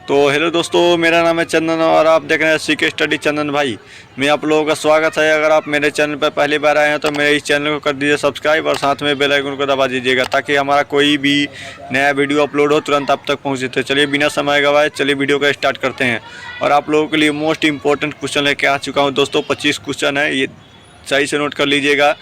तो हेलो दोस्तों, मेरा नाम है चंदन और आप देख रहे हैं सीके स्टडी चंदन भाई। मैं आप लोगों का स्वागत है। अगर आप मेरे चैनल पर पहली बार आए हैं तो मेरे इस चैनल को कर दीजिए सब्सक्राइब और साथ में बेल आइकन को दबा दीजिएगा ताकि हमारा कोई भी नया वीडियो अपलोड हो तुरंत आप तक पहुँचे। तो चलिए बिना समय गवाए चलिए वीडियो का स्टार्ट करते हैं। और आप लोगों के लिए मोस्ट इंपॉर्टेंट क्वेश्चन लेके आ चुका हूँ दोस्तों। 25 क्वेश्चन है, ये सही से नोट कर लीजिएगा।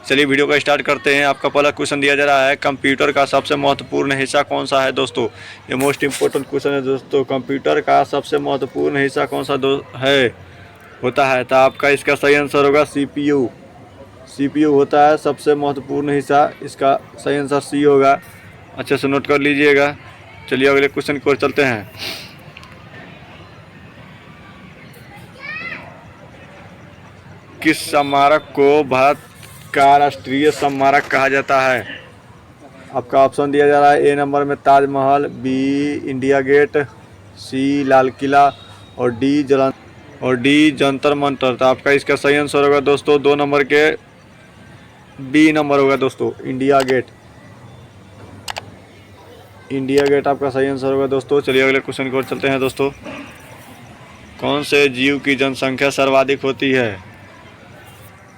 चलिए वीडियो का स्टार्ट करते हैं। आपका पहला क्वेश्चन दिया जा रहा है, कंप्यूटर का सबसे महत्वपूर्ण हिस्सा कौन सा है दोस्तों। ये मोस्ट इंपॉर्टेंट क्वेश्चन है दोस्तों। कंप्यूटर का सबसे महत्वपूर्ण हिस्सा कौन सा होता है। तो आपका इसका सही आंसर होगा सीपीयू। सीपीयू होता है सबसे महत्वपूर्ण हिस्सा, इसका सही आंसर सी होगा। अच्छे से नोट कर लीजिएगा। चलिए अगले क्वेश्चन की ओर चलते हैं। किस स्मारक को भारत का राष्ट्रीय स्मारक कहा जाता है। आपका ऑप्शन दिया जा रहा है, ए नंबर में ताजमहल, बी इंडिया गेट, सी लाल किला और डी जंतर मंतर। तो आपका इसका सही आंसर होगा दोस्तों 2 नंबर के बी नंबर होगा दोस्तों, इंडिया गेट। इंडिया गेट आपका सही आंसर होगा दोस्तों। चलिए अगले क्वेश्चन की ओर चलते हैं दोस्तों। कौन से जीव की जनसंख्या सर्वाधिक होती है।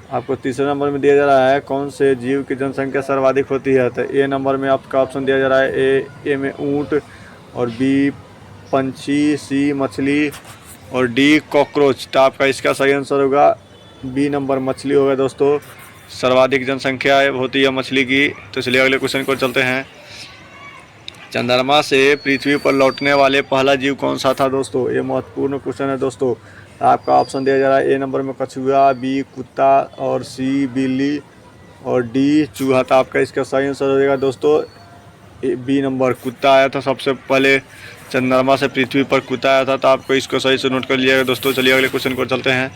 आपको तीसरे नंबर में दिया जा रहा है, कौन से जीव की जनसंख्या सर्वाधिक होती है। तो ए नंबर में आपका ऑप्शन दिया जा रहा है, ए में ऊंट और बी पंछी, सी मछली और डी कॉकरोच। तो आपका इसका सही आंसर होगा बी नंबर, मछली होगा दोस्तों। सर्वाधिक जनसंख्या होती है मछली की। तो चलिए अगले क्वेश्चन को चलते हैं। चंद्रमा से पृथ्वी पर लौटने वाले पहला जीव कौन सा था दोस्तों। ये महत्वपूर्ण क्वेश्चन है दोस्तों। आपका ऑप्शन दिया जा रहा है, ए नंबर में कछुआ, बी कुत्ता और सी बिल्ली और डी चूहा। तो आपका इसका सही आंसर हो जाएगा दोस्तों बी नंबर, कुत्ता आया था सबसे पहले चंद्रमा से पृथ्वी पर कुत्ता आया था। तो आपको इसको सही से नोट कर लीजिएगा दोस्तों। चलिए अगले क्वेश्चन को चलते हैं।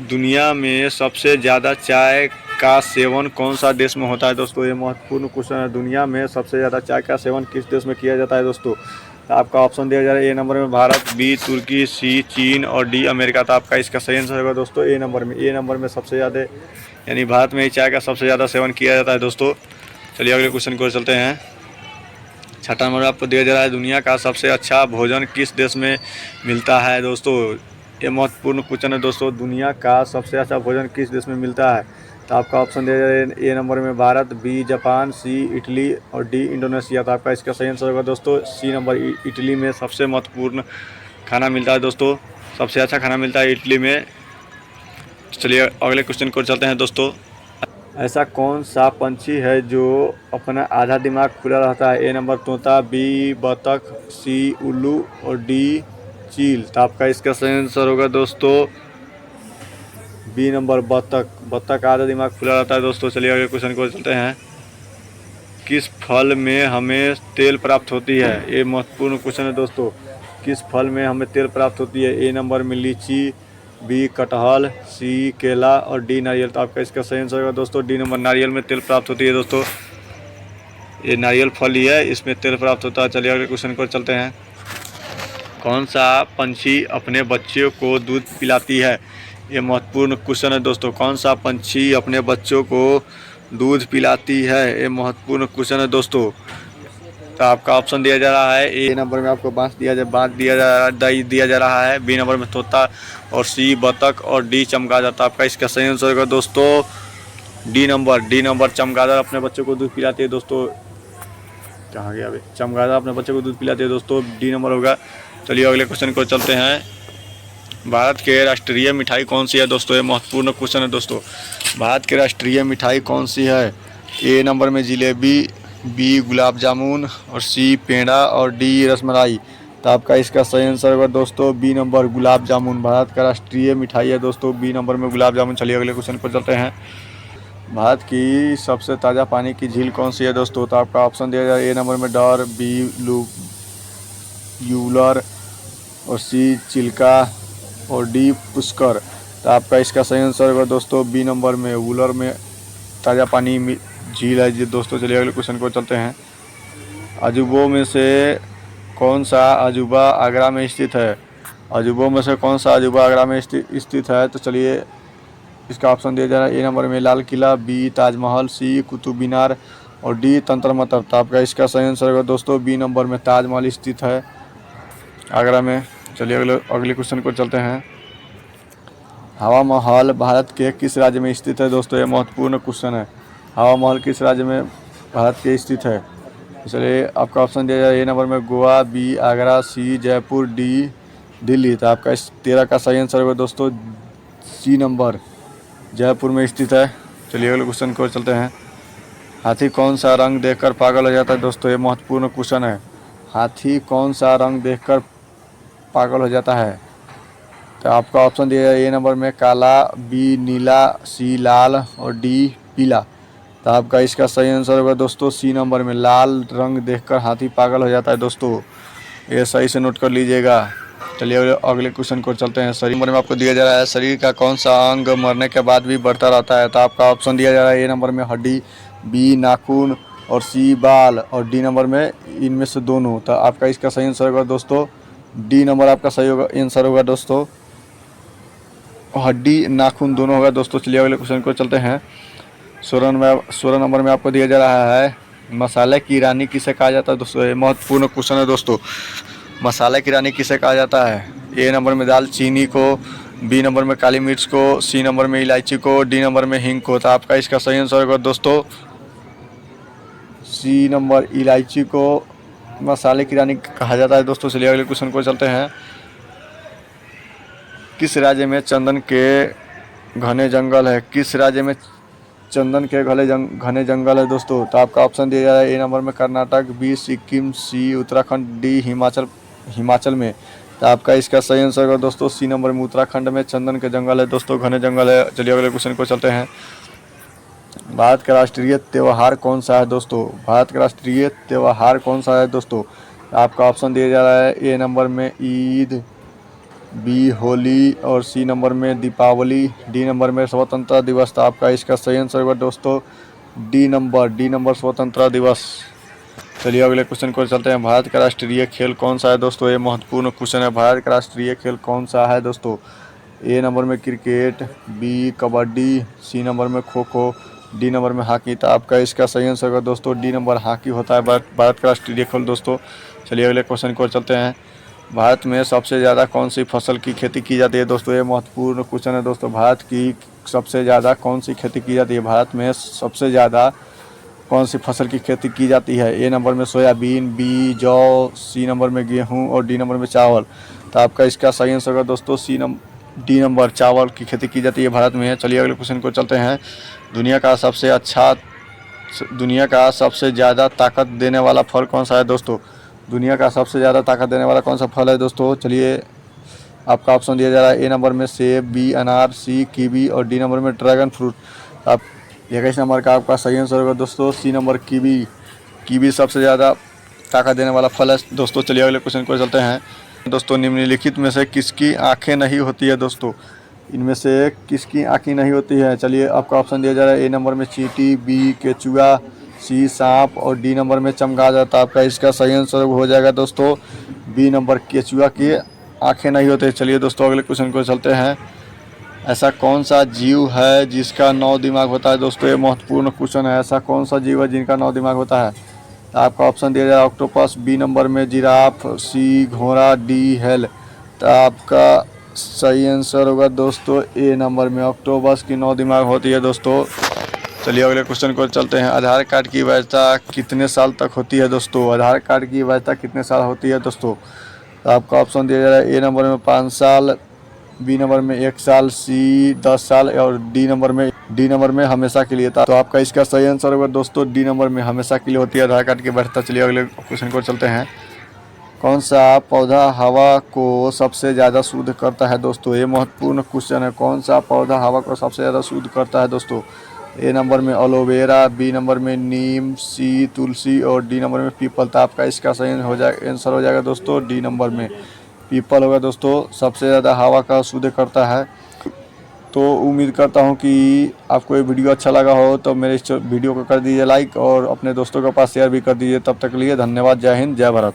दुनिया में सबसे ज़्यादा चाय का सेवन कौन सा देश में होता है दोस्तों। ये महत्वपूर्ण क्वेश्चन है। दुनिया में सबसे ज़्यादा चाय का सेवन किस देश में किया जाता है दोस्तों। तो आपका ऑप्शन दिया जा रहा है, ए नंबर में भारत, बी तुर्की, सी चीन और डी अमेरिका। तो आपका इसका सही आंसर होगा दोस्तों ए नंबर में। ए नंबर में सबसे ज़्यादा यानी भारत में ही चाय का सबसे ज़्यादा सेवन किया जाता है दोस्तों। चलिए अगले क्वेश्चन की ओर चलते हैं। छठा नंबर आपको दिया जा रहा है, दुनिया का सबसे अच्छा भोजन किस देश में मिलता है दोस्तों। ये महत्वपूर्ण क्वेश्चन है दोस्तों। दुनिया का सबसे अच्छा भोजन किस देश में मिलता है। तो आपका ऑप्शन दिया जा रहा है, ए नंबर में भारत, बी जापान, सी इटली और डी इंडोनेशिया। तो आपका इसका सही आंसर होगा दोस्तों सी नंबर, इटली में सबसे महत्वपूर्ण खाना मिलता है दोस्तों। सबसे अच्छा खाना मिलता है इटली में। चलिए अगले क्वेश्चन को चलते हैं दोस्तों। ऐसा कौन सा पंछी है जो अपना आधा दिमाग खुला रहता है। ए नंबर तोता, बी बतख, सी उल्लू और डी चील। तो आपका इसका सही आंसर होगा दोस्तों बी नंबर, बतख। बतख का आधा दिमाग खुला रहता है दोस्तों। चलिए अगले क्वेश्चन को चलते हैं। किस फल में हमें तेल प्राप्त होती है। ये महत्वपूर्ण क्वेश्चन है दोस्तों। किस फल में हमें तेल प्राप्त होती है। ए नंबर में लीची, बी कटहल, सी केला और डी नारियल। तो आपका इसका सही आंसर होगा दोस्तों डी नंबर, नारियल में तेल प्राप्त होती है दोस्तों। ये नारियल फल ही है, इसमें तेल प्राप्त होता है। चलिए अगले क्वेश्चन को चलते हैं। कौन सा पंछी अपने बच्चों को दूध पिलाती है। ये महत्वपूर्ण क्वेश्चन है दोस्तों। कौन सा पंछी अपने बच्चों को दूध पिलाती है। ये महत्वपूर्ण क्वेश्चन है दोस्तों। तो आपका ऑप्शन दिया जा रहा है, ए नंबर में आपको बांस दिया जा रहा है, बी नंबर में तोता और सी बतख और डी चमगादड़। तो आपका इसका सही आंसर होगा दोस्तों डी नंबर चमगादड़ अपने बच्चों को दूध पिलाती है दोस्तों। कहाँ गया अभी, चमगादड़ अपने बच्चों को दूध पिलाती है दोस्तों, डी नंबर होगा। चलिए अगले क्वेश्चन को चलते हैं। भारत के राष्ट्रीय मिठाई कौन सी है दोस्तों। ये महत्वपूर्ण क्वेश्चन है दोस्तों। भारत की राष्ट्रीय मिठाई कौन सी है। ए नंबर में जिलेबी, बी गुलाब जामुन और सी पेड़ा और डी रसमलाई। तो आपका इसका सही आंसर होगा दोस्तों बी नंबर, गुलाब जामुन। भारत का राष्ट्रीय मिठाई है दोस्तों बी नंबर में गुलाब जामुन। चलिए अगले क्वेश्चन पर चलते हैं। भारत की सबसे ताज़ा पानी की झील कौन सी है दोस्तों। तो आपका ऑप्शन दिया जाए, ए नंबर में डर, बी यूलर और सी चिल्का और डी पुष्कर। तो आपका इसका सही आंसर होगा दोस्तों बी नंबर में, वुलर में ताज़ा पानी झील है जी दोस्तों। चलिए अगले क्वेश्चन को चलते हैं। अजूबों में से कौन सा अजूबा आगरा में स्थित है। अजूबों में से कौन सा अजूबा आगरा में स्थित है। तो चलिए इसका ऑप्शन दिया जा रहा है, ए नंबर में लाल किला, बी ताजमहल, सी कुतुब मीनार और डी तंत्र मंत्र। तो आपका इसका सही आंसर होगा दोस्तों बी नंबर में ताजमहल स्थित है आगरा में। चलिए अगले क्वेश्चन को चलते हैं। हवा महल भारत के किस राज्य में स्थित है दोस्तों? ये महत्वपूर्ण क्वेश्चन है। हवा महल किस राज्य में भारत के स्थित है? चलिए आपका ऑप्शन दिया जाए। ए नंबर में गोवा, बी आगरा, सी जयपुर, डी दिल्ली। तो आपका इस 13 का सही आंसर होगा दोस्तों सी नंबर, जयपुर में स्थित है। चलिए अगले क्वेश्चन को चलते हैं। हाथी कौन सा रंग देखकर पागल हो जाता है दोस्तों? ये महत्वपूर्ण क्वेश्चन है। हाथी कौन सा रंग देखकर पागल हो जाता है? तो आपका ऑप्शन दिया जाए। ए नंबर में काला, बी नीला, सी लाल और डी पीला। तो आपका इसका सही आंसर होगा दोस्तों सी नंबर में, लाल रंग देखकर हाथी पागल हो जाता है दोस्तों। ये सही से नोट कर लीजिएगा। चलिए अगले क्वेश्चन को चलते हैं। शरीर नंबर में आपको दिया जा रहा है शरीर का कौन सा अंग मरने के बाद भी बढ़ता रहता है? तो आपका ऑप्शन दिया जा रहा है। ए नंबर में हड्डी, बी नाखून और सी बाल और डी नंबर में इनमें से दोनों। तो आपका इसका सही आंसर होगा दोस्तों डी नंबर आपका सही होगा आंसर होगा दोस्तों, हड्डी नाखून दोनों होगा दोस्तों। चलिए अगले क्वेश्चन को चलते हैं। 16 नंबर में आपको दिया जा रहा है मसाले की रानी किसे कहा जाता है दोस्तों? ये महत्वपूर्ण क्वेश्चन है दोस्तों। मसाले की रानी किसे कहा जाता है? ए नंबर में दालचीनी को, बी नंबर में काली मिर्च को, सी नंबर में इलायची को, डी नंबर में हींग को। तो आपका इसका सही आंसर होगा दोस्तों सी नंबर, इलायची को मसाले की रानी कहा जाता है दोस्तों। चलिए अगले क्वेश्चन को चलते हैं। किस राज्य में चंदन के घने जंगल है? किस राज्य में चंदन के घने जंगल है दोस्तों? तो आपका ऑप्शन दिया जा रहा है। ए नंबर में कर्नाटक, बी सिक्किम, सी उत्तराखंड, डी हिमाचल में। तो आपका इसका सही आंसर होगा दोस्तों सी नंबर में, उत्तराखंड में चंदन के जंगल है दोस्तों, घने जंगल है। चलिए अगले क्वेश्चन को चलते हैं। भारत का राष्ट्रीय त्यौहार कौन सा है दोस्तों? भारत का राष्ट्रीय त्यौहार कौन सा है दोस्तों? आपका ऑप्शन दिया जा रहा है। ए नंबर में ईद, बी होली और सी नंबर में दीपावली, डी नंबर में स्वतंत्रता दिवस। तो आपका इसका सही आंसर होगा दोस्तों डी नंबर स्वतंत्रता दिवस। चलिए अगले क्वेश्चन को चलते हैं। भारत का राष्ट्रीय खेल कौन सा है दोस्तों? ये महत्वपूर्ण क्वेश्चन है। भारत का राष्ट्रीय खेल कौन सा है दोस्तों? ए नंबर में cricket, B kabaddi, C number में खो खो, डी नंबर में हॉकी। तो आपका इसका सही आंसर होगा दोस्तों डी नंबर, हॉकी होता है भारत का राष्ट्रीय खेल दोस्तों। चलिए अगले क्वेश्चन को चलते हैं। भारत में सबसे ज़्यादा कौन सी फसल की खेती की जाती है दोस्तों? ये महत्वपूर्ण क्वेश्चन है दोस्तों। भारत की सबसे ज़्यादा कौन सी खेती की जाती है? भारत में सबसे ज़्यादा कौन सी फसल की खेती की जाती है? ए नंबर में सोयाबीन, बी जौ, सी नंबर में गेहूं और डी नंबर में चावल। तो आपका इसका सही आंसर होगा दोस्तों डी नंबर, चावल की खेती की जाती है भारत में। चलिए अगले क्वेश्चन को चलते हैं। दुनिया का सबसे ज़्यादा ताकत देने वाला फल कौन सा है दोस्तों? दुनिया का सबसे ज़्यादा ताकत देने वाला कौन सा फल है दोस्तों? चलिए आपका ऑप्शन दिया जा रहा है। ए नंबर में सेब, बी अनार, सी कीवी और डी नंबर में ड्रैगन फ्रूट। आप 21 नंबर का आपका सही आंसर होगा दोस्तों सी नंबर, कीवी सबसे ज़्यादा ताकत देने वाला फल है दोस्तों। चलिए अगले क्वेश्चन को चलते हैं। दोस्तों निम्नलिखित में से किसकी आँखें नहीं होती है दोस्तों? इनमें से किसकी आँखें नहीं होती है? चलिए आपका ऑप्शन दिया जा रहा है। ए नंबर में चींटी, बी केचुआ, सी सांप और डी नंबर में चमगादड़। तो आपका इसका सही आंसर हो जाएगा दोस्तों बी नंबर, केचुआ की आँखें नहीं होते। चलिए दोस्तों अगले क्वेश्चन को चलते हैं। ऐसा कौन सा जीव है जिसका 9 दिमाग होता है दोस्तों? ये महत्वपूर्ण क्वेश्चन है। ऐसा कौन सा जीव है जिनका 9 दिमाग होता है? तो आपका ऑप्शन दिया जाए ऑक्टोपस, बी नंबर में जिराफ, सी घोड़ा, डी हेल। तो आपका सही आंसर होगा दोस्तों ए नंबर में, ऑक्टोपस की 9 दिमाग होती है दोस्तों। चलिए अगले क्वेश्चन को चलते हैं। आधार कार्ड की वैधता कितने साल तक होती है दोस्तों? आधार कार्ड की वैधता कितने साल होती है दोस्तों? तो आपका ऑप्शन दिया जा रहा है। ए नंबर में 5 साल, बी नंबर में 1 साल, सी 10 साल और डी नंबर में हमेशा के लिए था। तो आपका इसका सही आंसर होगा दोस्तों डी नंबर में, हमेशा के लिए होती है आधार कार्ड की वैधता। चलिए अगले क्वेश्चन को चलते हैं। कौन सा पौधा हवा को सबसे ज़्यादा शुद्ध करता है दोस्तों? ये महत्वपूर्ण क्वेश्चन है। कौन सा पौधा हवा को सबसे ज़्यादा शुद्ध करता है दोस्तों? ए नंबर में एलोवेरा, बी नंबर में नीम, सी तुलसी और डी नंबर में पीपल। तो आपका इसका सही आंसर हो जाएगा दोस्तों डी नंबर में, पीपल होगा दोस्तों, सबसे ज़्यादा हवा का शुद्ध करता है। तो उम्मीद करता हूं कि आपको ये वीडियो अच्छा लगा हो, तो मेरे इस वीडियो को कर दीजिए लाइक और अपने दोस्तों के पास शेयर भी कर दीजिए। तब तक के लिए धन्यवाद। जय हिंद, जय भारत।